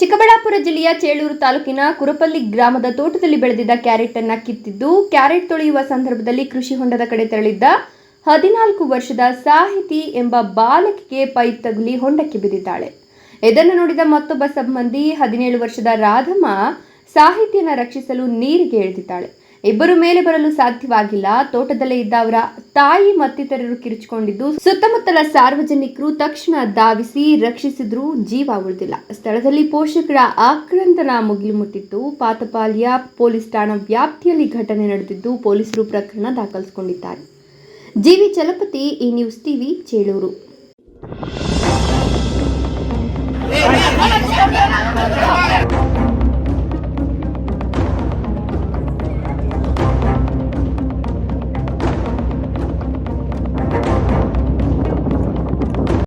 ಚಿಕ್ಕಬಳ್ಳಾಪುರ ಜಿಲ್ಲೆಯ ಚೇಳೂರು ತಾಲೂಕಿನ ಕುರಪಲ್ಲಿ ಗ್ರಾಮದ ತೋಟದಲ್ಲಿ ಬೆಳೆದಿದ್ದ ಕ್ಯಾರೆಟ್ ಅನ್ನು ಕಿತ್ತಿದ್ದು ಕ್ಯಾರೆಟ್ ತೊಳೆಯುವ ಸಂದರ್ಭದಲ್ಲಿ ಕೃಷಿ ಹೊಂಡದ ಕಡೆ ತೆರಳಿದ್ದ 14 ವರ್ಷದ ಸಾಹಿತಿ ಎಂಬ ಬಾಲಕಿಗೆ ಪೈಪ್ ತಗುಲಿ ಹೊಂಡಕ್ಕೆ ಬಿದ್ದಿದ್ದಾಳೆ. ಇದನ್ನು ನೋಡಿದ ಮತ್ತೊಬ್ಬ ಸಂಬಂಧಿ 17 ವರ್ಷದ ರಾಧಮ್ಮ ಸಾಹಿತಿಯನ್ನು ರಕ್ಷಿಸಲು ನೀರಿಗೆ ಇಳಿದಿದ್ದಾಳೆ. ಇಬ್ಬರು ಮೇಲೆ ಬರಲು ಸಾಧ್ಯವಾಗಿಲ್ಲ. ತೋಟದಲ್ಲೇ ಇದ್ದ ಅವರ ತಾಯಿ ಮತ್ತಿತರರು ಕಿರಿಚಿಕೊಂಡಿದ್ದು ಸುತ್ತಮುತ್ತಲ ಸಾರ್ವಜನಿಕರು ತಕ್ಷಣ ಧಾವಿಸಿ ರಕ್ಷಿಸಿದ್ರೂ ಜೀವ ಉಳಿದಿಲ್ಲ. ಸ್ಥಳದಲ್ಲಿ ಪೋಷಕರ ಆಕ್ರಂದನ ಮುಗಿಲು ಮುಟ್ಟಿತ್ತು. ಪಾತಪಾಳ್ಯ ಪೊಲೀಸ್ ಠಾಣಾ ವ್ಯಾಪ್ತಿಯಲ್ಲಿ ಘಟನೆ ನಡೆದಿದ್ದು ಪೊಲೀಸರು ಪ್ರಕರಣ ದಾಖಲಿಸಿಕೊಂಡಿದ್ದಾರೆ. ಜಿವಿ ಚಲಪತಿ, ಈ ನ್ಯೂಸ್ ಟಿವಿ, ಚೇಳೂರು.